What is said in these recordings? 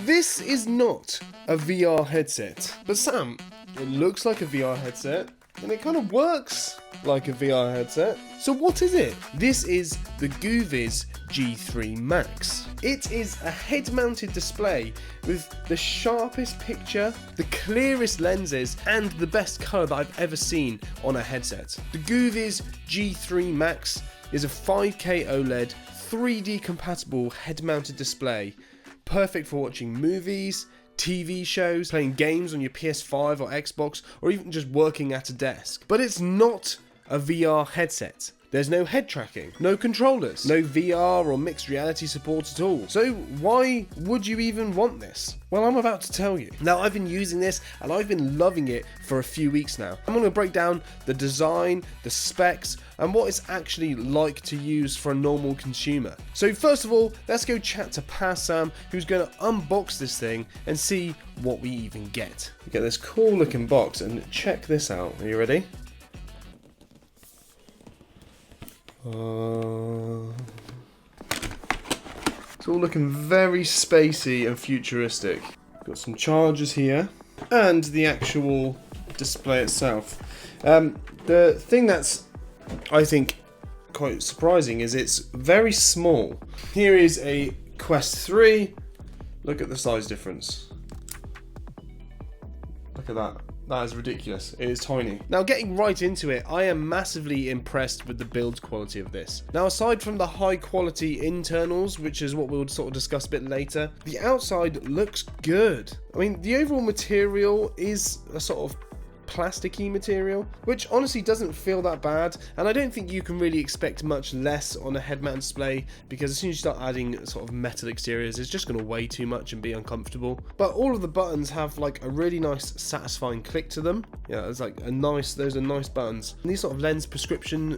This is not a VR headset, but Sam, it looks like a VR headset, and it kind of works like a VR headset. So what is it? This is the GOOVIS G3 MAX. It is a head-mounted display with the sharpest picture, the clearest lenses, and the best colour that I've ever seen on a headset. The GOOVIS G3 MAX is a 5K OLED, 3D compatible head-mounted display, perfect for watching movies, TV shows, playing games on your PS5 or Xbox, or even just working at a desk. But it's not a VR headset. There's no head tracking, no controllers, no VR or mixed reality support at all. So why would you even want this? Well, I'm about to tell you. Now, I've been using this and I've been loving it for a few weeks now. I'm going to break down the design, the specs, and what it's actually like to use for a normal consumer. So first of all, let's go chat to Sam, who's going to unbox this thing and see what we even get. You get this cool looking box, and check this out. Are you ready? It's all looking very spacey and futuristic. Got some chargers here and the actual display itself. The thing that's, I think, quite surprising is it's very small. Here is a Quest 3. Look at the size difference. Look at that. That is ridiculous. It is tiny. Now, getting right into it, I am massively impressed with the build quality of this. Now, aside from the high quality internals, which is what we'll sort of discuss a bit later, the outside looks good. I mean, the overall material is a sort of plasticky material, which honestly doesn't feel that bad, and I don't think you can really expect much less on a head-mounted display, because as soon as you start adding sort of metal exteriors, it's just going to weigh too much and be uncomfortable. But all of the buttons have like a really nice satisfying click to them. Yeah, it's like those are nice buttons. And these sort of lens prescription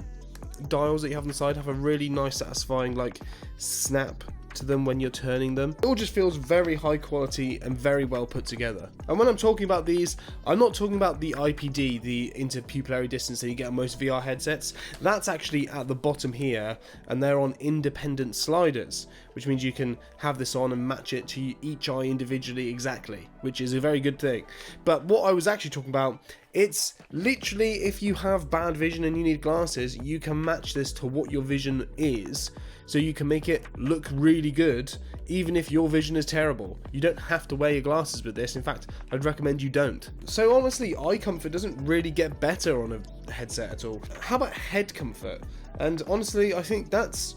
dials that you have on the side have a really nice satisfying like snap to them when you're turning them. It all just feels very high quality and very well put together. And when I'm talking about these, I'm not talking about the IPD, the interpupillary distance that you get on most VR headsets. That's actually at the bottom here, and they're on independent sliders, which means you can have this on and match it to each eye individually exactly, which is a very good thing. But what I was actually talking about, it's literally, if you have bad vision and you need glasses, you can match this to what your vision is, so you can make it look really good even if your vision is terrible. You don't have to wear your glasses with this. In fact, I'd recommend you don't. So honestly, eye comfort doesn't really get better on a headset at all. How about head comfort? And honestly, I think that's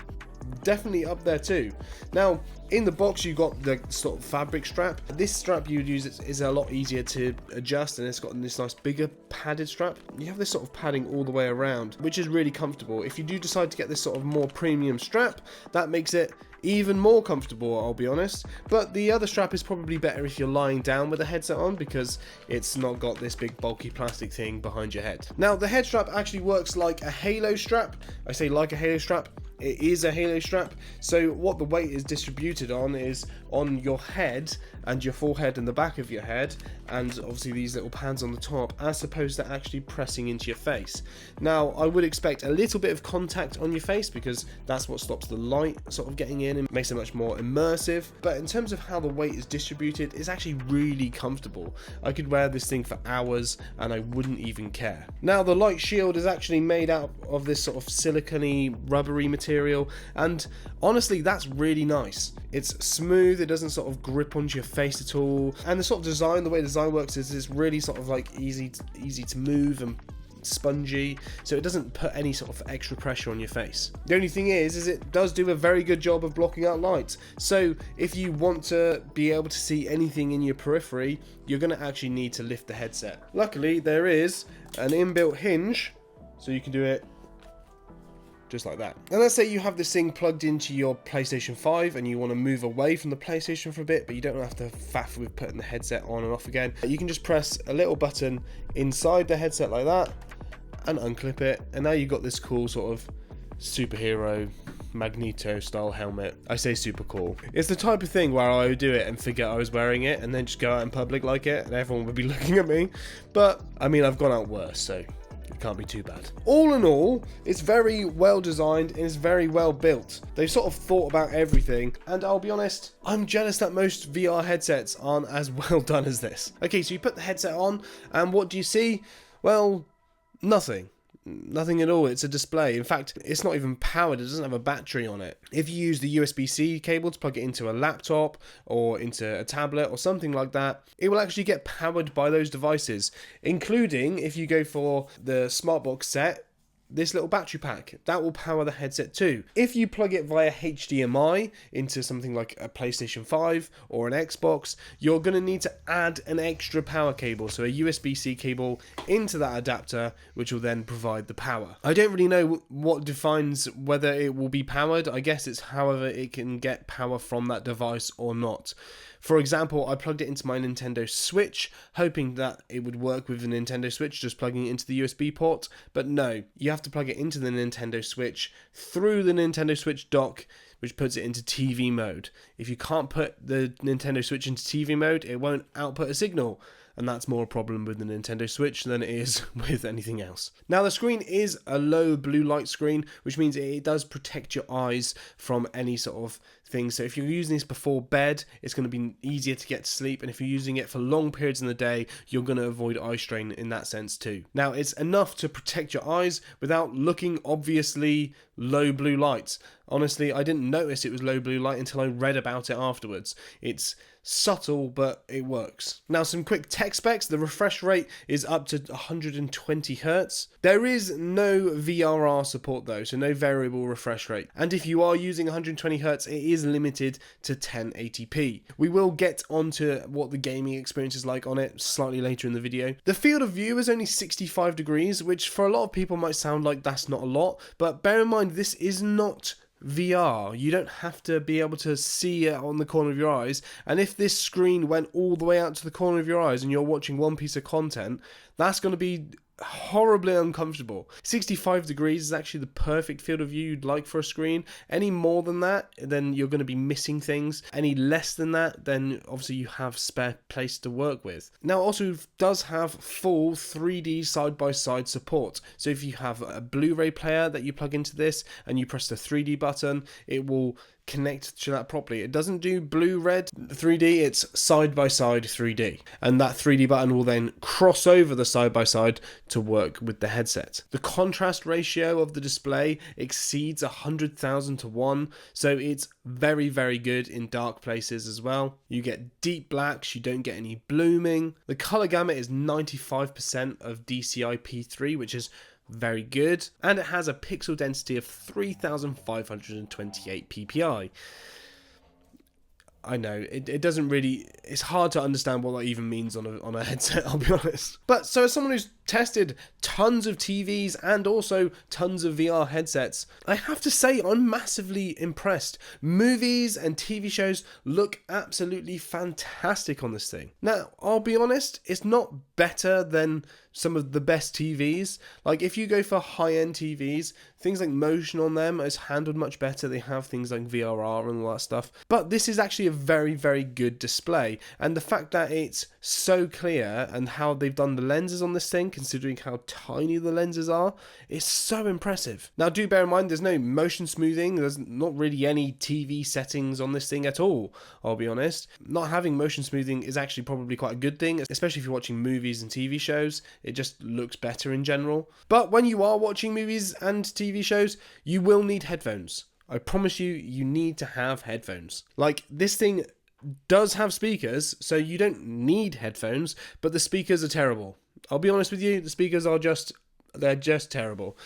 definitely up there too. Now, in the box you got the sort of fabric strap. This strap you would use is a lot easier to adjust, and it's got this nice bigger padded strap. You have this sort of padding all the way around, which is really comfortable. If you do decide to get this sort of more premium strap, that makes it even more comfortable, I'll be honest. But the other strap is probably better if you're lying down with a headset on, because it's not got this big bulky plastic thing behind your head. Now, the head strap actually works like a halo strap. I say like a halo strap. It is a halo strap, so what the weight is distributed on is on your head and your forehead and the back of your head, and obviously these little pads on the top, as opposed to actually pressing into your face. Now, I would expect a little bit of contact on your face, because that's what stops the light sort of getting in and makes it much more immersive. But in terms of how the weight is distributed, it's actually really comfortable. I could wear this thing for hours and I wouldn't even care. Now, the light shield is actually made out of this sort of silicone-y, rubbery material, and honestly, that's really nice. It's smooth, it doesn't sort of grip onto your face at all, and the sort of design, the way the design works is it's really sort of like easy to move and spongy, so it doesn't put any sort of extra pressure on your face. The only thing is it does do a very good job of blocking out light, so if you want to be able to see anything in your periphery, you're going to actually need to lift the headset. Luckily, there is an inbuilt hinge, so you can do it just like that. And let's say you have this thing plugged into your PlayStation 5 and you want to move away from the PlayStation for a bit, but you don't have to faff with putting the headset on and off again. You can just press a little button inside the headset like that and unclip it, and now you've got this cool sort of superhero Magneto style helmet. I say super cool. It's the type of thing where I would do it and forget I was wearing it and then just go out in public like it and everyone would be looking at me. But I mean, I've gone out worse, so can't be too bad. All in all, it's very well designed and it's very well built. They've sort of thought about everything, and I'll be honest, I'm jealous that most VR headsets aren't as well done as this. Okay, so you put the headset on, and what do you see? Well, nothing. Nothing at all. It's a display. In fact, it's not even powered. It doesn't have a battery on it. If you use the USB-C cable to plug it into a laptop or into a tablet or something like that, it will actually get powered by those devices, including if you go for the Smartbox set, this little battery pack that will power the headset too. If you plug it via HDMI into something like a PlayStation 5 or an Xbox, you're going to need to add an extra power cable, so a USB-C cable into that adapter, which will then provide the power. I don't really know what defines whether it will be powered. I guess it's however it can get power from that device or not. For example, I plugged it into my Nintendo Switch, hoping that it would work with the Nintendo Switch, just plugging it into the USB port, but no, you have to plug it into the Nintendo Switch through the Nintendo Switch dock, which puts it into TV mode. If you can't put the Nintendo Switch into TV mode, it won't output a signal. And that's more a problem with the Nintendo Switch than it is with anything else. Now, the screen is a low blue light screen, which means it does protect your eyes from any sort of thing. So if you're using this before bed, it's going to be easier to get to sleep. And if you're using it for long periods in the day, you're going to avoid eye strain in that sense too. Now, it's enough to protect your eyes without looking obviously low blue light. Honestly, I didn't notice it was low blue light until I read about it afterwards. It's subtle, but it works. Now, some quick tech specs. The refresh rate is up to 120 Hz. There is no VRR support though, so no variable refresh rate. And if you are using 120 Hz, it is limited to 1080p. We will get onto what the gaming experience is like on it slightly later in the video. The field of view is only 65 degrees, which for a lot of people might sound like that's not a lot, but bear in mind this is not VR. You don't have to be able to see it on the corner of your eyes, and if this screen went all the way out to the corner of your eyes and you're watching one piece of content, that's going to be horribly uncomfortable. 65 degrees is actually the perfect field of view you'd like for a screen. Any more than that, then you're going to be missing things. Any less than that, then obviously you have spare place to work with. Now, it also does have full 3D side-by-side support. So if you have a Blu-ray player that you plug into this and you press the 3D button, it will connect to that properly. It doesn't do blue-red 3D, it's side-by-side 3D. And that 3D button will then cross over the side-by-side to work with the headset. The contrast ratio of the display exceeds 100,000 to 1, so it's very, very good in dark places as well. You get deep blacks, you don't get any blooming. The color gamut is 95% of DCI-P3, which is very good, and it has a pixel density of 3528 ppi. I know, it doesn't really, it's hard to understand what that even means on a headset, I'll be honest. But so as someone who's tested tons of TVs and also tons of VR headsets, I have to say I'm massively impressed. Movies and TV shows look absolutely fantastic on this thing. Now, I'll be honest, it's not better than some of the best TVs. Like if you go for high-end TVs, things like motion on them is handled much better. They have things like VRR and all that stuff. But this is actually a very, very good display. And the fact that it's so clear and how they've done the lenses on this thing, considering how tiny the lenses are, is so impressive. Now, do bear in mind there's no motion smoothing. There's not really any TV settings on this thing at all, I'll be honest. Not having motion smoothing is actually probably quite a good thing, especially if you're watching movies and TV shows. It just looks better in general. But when you are watching movies and TV shows, you will need headphones. I promise you, you need to have headphones. Like, this thing does have speakers, so you don't need headphones, but the speakers are terrible. I'll be honest with you, the speakers are they're just terrible.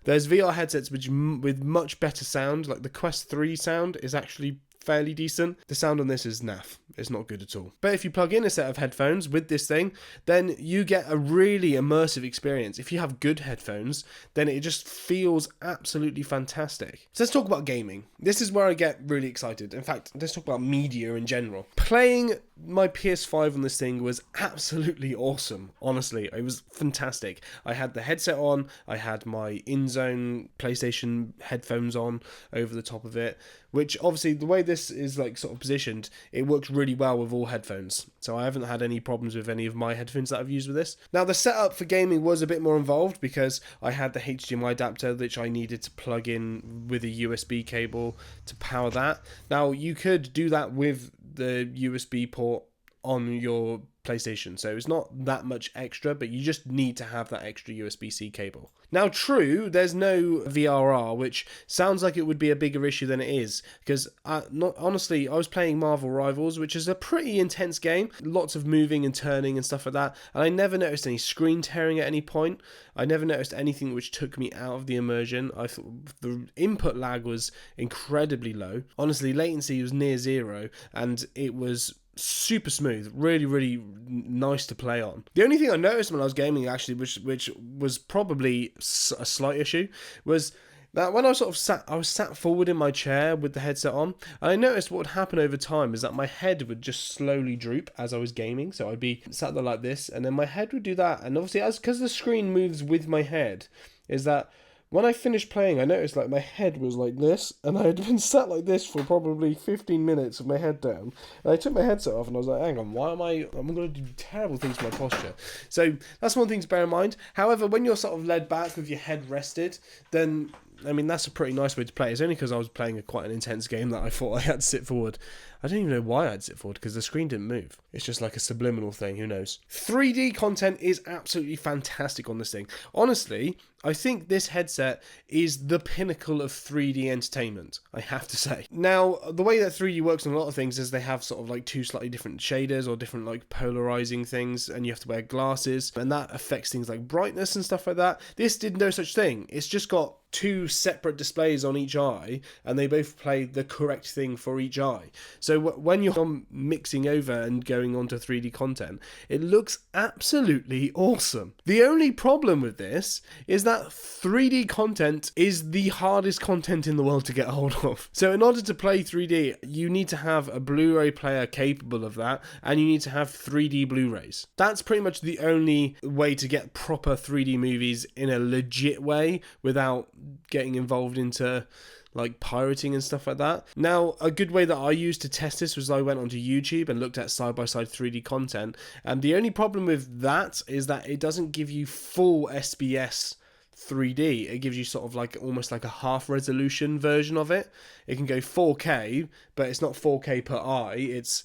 There's VR headsets with much better sound, like the Quest 3 sound is actually fairly decent. The sound on this is naff. It's not good at all. But if you plug in a set of headphones with this thing, then you get a really immersive experience. If you have good headphones, then it just feels absolutely fantastic. So let's talk about gaming. This is where I get really excited. In fact, let's talk about media in general. Playing my PS5 on this thing was absolutely awesome. Honestly, it was fantastic. I had the headset on, I had my in-zone PlayStation headphones on over the top of it, which obviously the way this is like sort of positioned, it works really well with all headphones. So I haven't had any problems with any of my headphones that I've used with this. Now the setup for gaming was a bit more involved because I had the HDMI adapter which I needed to plug in with a USB cable to power that. Now you could do that with the USB port on your PlayStation, so it's not that much extra, but you just need to have that extra USB-C cable. Now true, there's no VRR, which sounds like it would be a bigger issue than it is, because honestly, I was playing Marvel Rivals, which is a pretty intense game, lots of moving and turning and stuff like that, and I never noticed any screen tearing at any point. I never noticed anything which took me out of the immersion. I thought the input lag was incredibly low. Honestly, latency was near zero, and it was super smooth, really nice to play on. The only thing I noticed when I was gaming actually, which was probably a slight issue, was that when I was sat forward in my chair with the headset on, and I noticed what would happen over time is that my head would just slowly droop as I was gaming. So I'd be sat there like this, and then my head would do that, and obviously because the screen moves with my head, is that when I finished playing, I noticed like my head was like this, and I had been sat like this for probably 15 minutes with my head down. And I took my headset off, and I was like, hang on, I'm going to do terrible things to my posture. So that's one thing to bear in mind. However, when you're sort of led back with your head rested, then I mean, that's a pretty nice way to play. It's only because I was playing quite an intense game that I thought I had to sit forward. I don't even know why I had to sit forward, because the screen didn't move. It's just like a subliminal thing, who knows. 3D content is absolutely fantastic on this thing. Honestly, I think this headset is the pinnacle of 3D entertainment, I have to say. Now, the way that 3D works on a lot of things is they have sort of like two slightly different shaders or different like polarizing things, and you have to wear glasses, and that affects things like brightness and stuff like that. This did no such thing. It's just got two separate displays on each eye, and they both play the correct thing for each eye. So when you're mixing over and going onto 3D content, it looks absolutely awesome. The only problem with this is that 3D content is the hardest content in the world to get a hold of. So in order to play 3D, you need to have a Blu-ray player capable of that, and you need to have 3D Blu-rays. That's pretty much the only way to get proper 3D movies in a legit way without getting involved into like pirating and stuff like that. Now, a good way that I used to test this was I went onto YouTube and looked at side-by-side 3D content, and the only problem with that is that it doesn't give you full SBS 3D. It gives you sort of like almost like a half resolution version of it. It can go 4K, but it's not 4K per eye, it's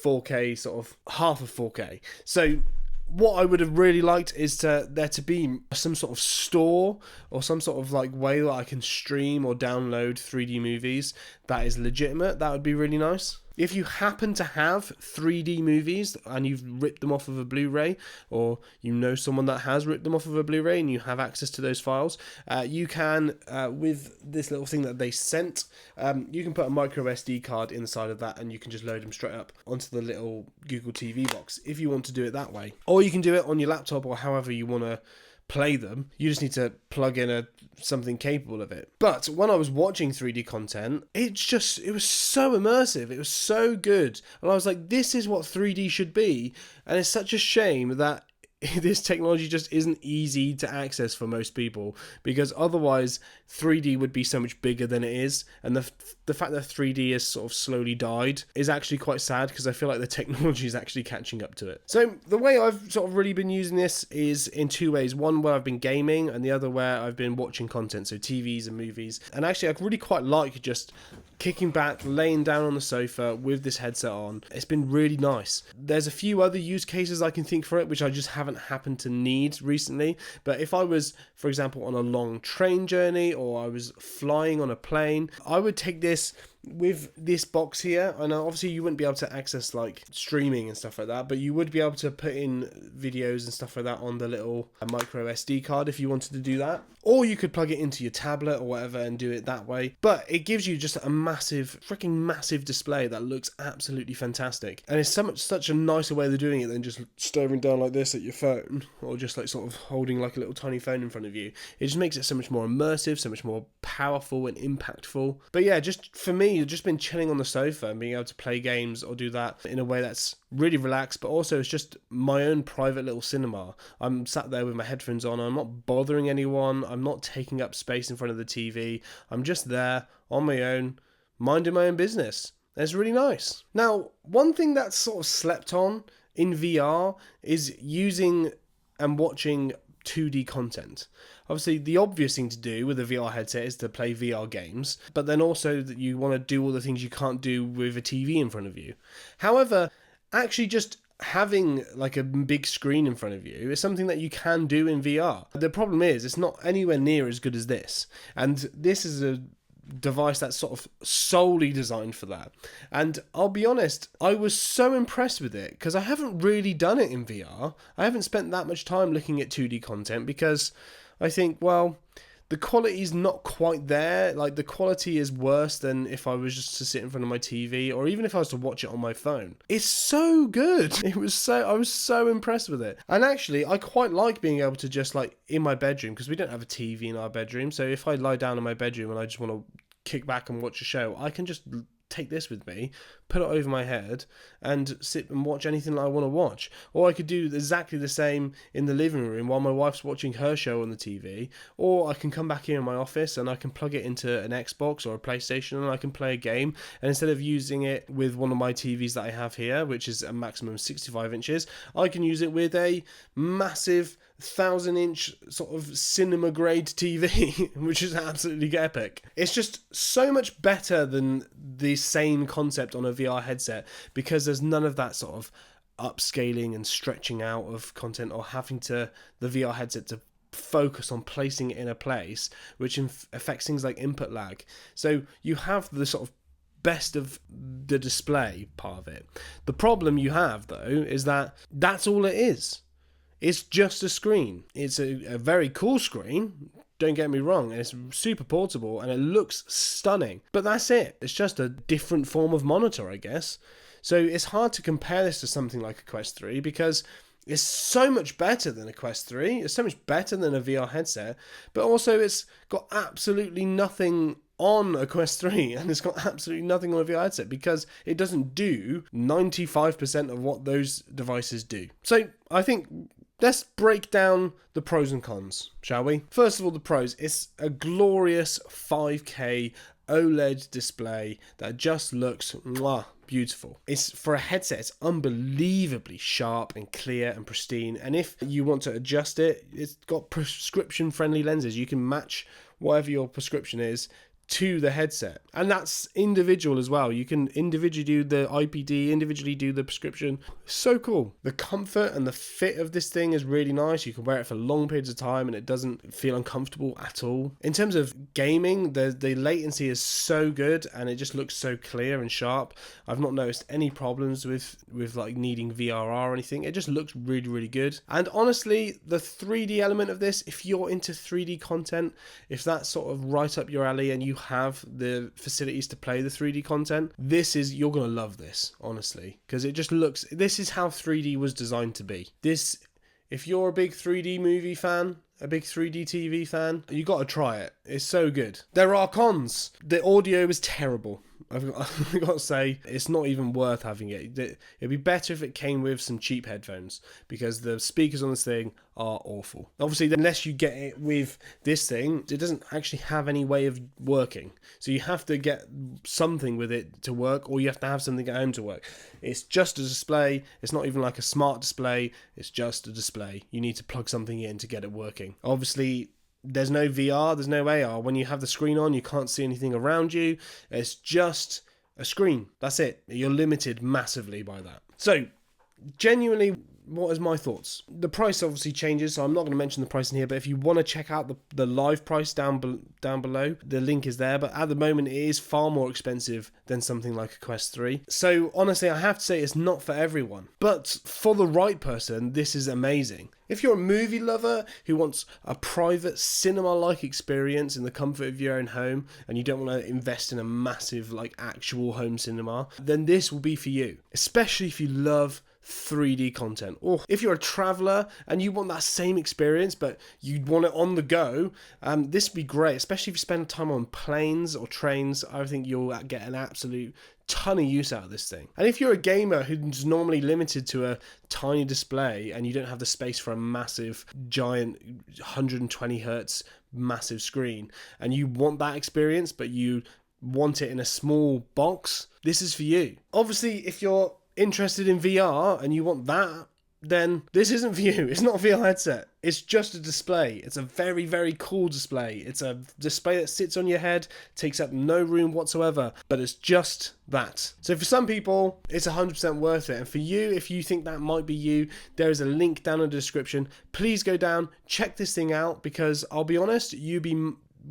4K sort of half of 4K. So what I would have really liked is there to be some sort of store or some sort of like way that I can stream or download 3D movies that is legitimate. That would be really nice. If you happen to have 3D movies and you've ripped them off of a Blu-ray, or you know someone that has ripped them off of a Blu-ray and you have access to those files, you can, with this little thing that they sent, you can put a micro SD card inside of that, and you can just load them straight up onto the little Google TV box if you want to do it that way. Or you can do it on your laptop, or however you want to play them. You just need to plug in something capable of it. But when I was watching 3D content, it was so immersive, it was so good, and I was like, this is what 3D should be. And it's such a shame that this technology just isn't easy to access for most people, because otherwise 3D would be so much bigger than it is. And the fact that 3D has sort of slowly died is actually quite sad, because I feel like the technology is actually catching up to it. So the way I've sort of really been using this is in two ways. One where I've been gaming, and the other where I've been watching content, so TVs and movies. And actually I really quite like just kicking back, laying down on the sofa with this headset on. It's been really nice. There's a few other use cases I can think for it, which I just haven't happened to need recently. But if I was, for example, on a long train journey, or I was flying on a plane, I would take this with this box here. And obviously you wouldn't be able to access like streaming and stuff like that, but you would be able to put in videos and stuff like that on the little micro SD card if you wanted to do that. Or you could plug it into your tablet or whatever and do it that way. But it gives you just a freaking massive display that looks absolutely fantastic. And it's such a nicer way of doing it than just staring down like this at your phone, or just like sort of holding like a little tiny phone in front of you. It just makes it so much more immersive, so much more powerful and impactful. But yeah, just for me, you've just been chilling on the sofa and being able to play games or do that in a way that's really relaxed, but also it's just my own private little cinema. I'm sat there with my headphones on, I'm not bothering anyone, I'm not taking up space in front of the TV, I'm just there on my own, minding my own business. And it's really nice. Now, one thing that's sort of slept on in VR is using and watching 2D content. Obviously, the obvious thing to do with a VR headset is to play VR games, but then also that you want to do all the things you can't do with a TV in front of you. However, actually just having like a big screen in front of you is something that you can do in VR. The problem is it's not anywhere near as good as this. And this is a device that's sort of solely designed for that. And I'll be honest, I was so impressed with it because I haven't really done it in VR. I haven't spent that much time looking at 2D content because I think, well, the quality is not quite there. Like, the quality is worse than if I was just to sit in front of my TV, or even if I was to watch it on my phone. It's I was so impressed with it. And actually, I quite like being able to just, like, in my bedroom, because we don't have a TV in our bedroom, so if I lie down in my bedroom and I just want to kick back and watch a show, I can just take this with me, put it over my head, and sit and watch anything that I want to watch. Or I could do exactly the same in the living room while my wife's watching her show on the TV. Or I can come back here in my office and I can plug it into an Xbox or a PlayStation and I can play a game. And instead of using it with one of my TVs that I have here, which is a maximum 65 inches, I can use it with a massive 1,000-inch sort of cinema grade TV, which is absolutely epic. It's just so much better than the same concept on a VR headset because there's none of that sort of upscaling and stretching out of content or having the VR headset to focus on placing it in a place, which affects things like input lag. So you have the sort of best of the display part of it. The problem you have, though, is that that's all it is. It's just a screen. It's a very cool screen, don't get me wrong, and it's super portable and it looks stunning. But that's it. It's just a different form of monitor, I guess. So it's hard to compare this to something like a Quest 3 because it's so much better than a Quest 3. It's so much better than a VR headset. But also it's got absolutely nothing on a Quest 3 and it's got absolutely nothing on a VR headset because it doesn't do 95% of what those devices do. So I think let's break down the pros and cons, shall we? First of all, the pros. It's a glorious 5K OLED display that just looks beautiful. It's for a headset, it's unbelievably sharp and clear and pristine. And if you want to adjust it, it's got prescription-friendly lenses. You can match whatever your prescription is to the headset, and that's individual as well. You can individually do the IPD, individually do the prescription. So cool. The comfort and the fit of this thing is really nice. You can wear it for long periods of time and it doesn't feel uncomfortable at all. In terms of gaming, the latency is so good and it just looks so clear and sharp. I've not noticed any problems with like needing VRR or anything. It just looks really, really good. And honestly, the 3D element of this, if you're into 3D content, if that's sort of right up your alley and you have the facilities to play the 3D content, you're gonna love this, honestly, because it just looks, this is how 3D was designed to be. This, if you're a big 3D movie fan, a big 3D TV fan, you got to try it. It's so good. There are cons. The audio is terrible. I've got to say, it's not even worth having it. It'd be better if it came with some cheap headphones because the speakers on this thing are awful. Obviously, unless you get it with this thing, it doesn't actually have any way of working. So you have to get something with it to work, or you have to have something at home to work. It's just a display. It's not even like a smart display. It's just a display. You need to plug something in to get it working. Obviously, there's no VR, there's no AR. When you have the screen on, you can't see anything around you. It's just a screen. That's it. You're limited massively by that. So, genuinely, what is my thoughts? The price obviously changes, so I'm not going to mention the price in here, but if you want to check out the live price down below, the link is there. But at the moment, it is far more expensive than something like a Quest 3. So, honestly, I have to say it's not for everyone. But for the right person, this is amazing. If you're a movie lover who wants a private cinema-like experience in the comfort of your own home and you don't want to invest in a massive like actual home cinema, then this will be for you. Especially if you love 3D content. Or if you're a traveller and you want that same experience but you want it on the go, this would be great. Especially if you spend time on planes or trains, I think you'll get an absolute ton of use out of this thing. And if you're a gamer who's normally limited to a tiny display and you don't have the space for a massive giant 120 hertz massive screen and you want that experience but you want it in a small box, this is for you. Obviously, if you're interested in VR and you want that, then this isn't for you. It's not a VR headset. It's just a display. It's a very, very cool display. It's a display that sits on your head, takes up no room whatsoever, but it's just that. So for some people, it's 100% worth it. And for you, if you think that might be you, there is a link down in the description. Please go down, check this thing out, because I'll be honest,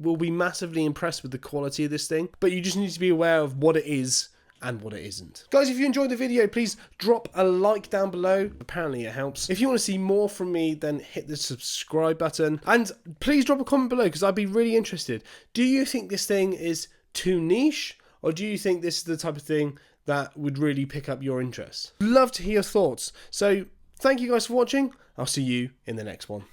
will be massively impressed with the quality of this thing, but you just need to be aware of what it is and what it isn't. Guys, if you enjoyed the video, please drop a like down below. Apparently it helps. If you want to see more from me, then hit the subscribe button, and please drop a comment below, because I'd be really interested. Do you think this thing is too niche, or do you think this is the type of thing that would really pick up your interest? Love to hear your thoughts. So thank you guys for watching. I'll see you in the next one.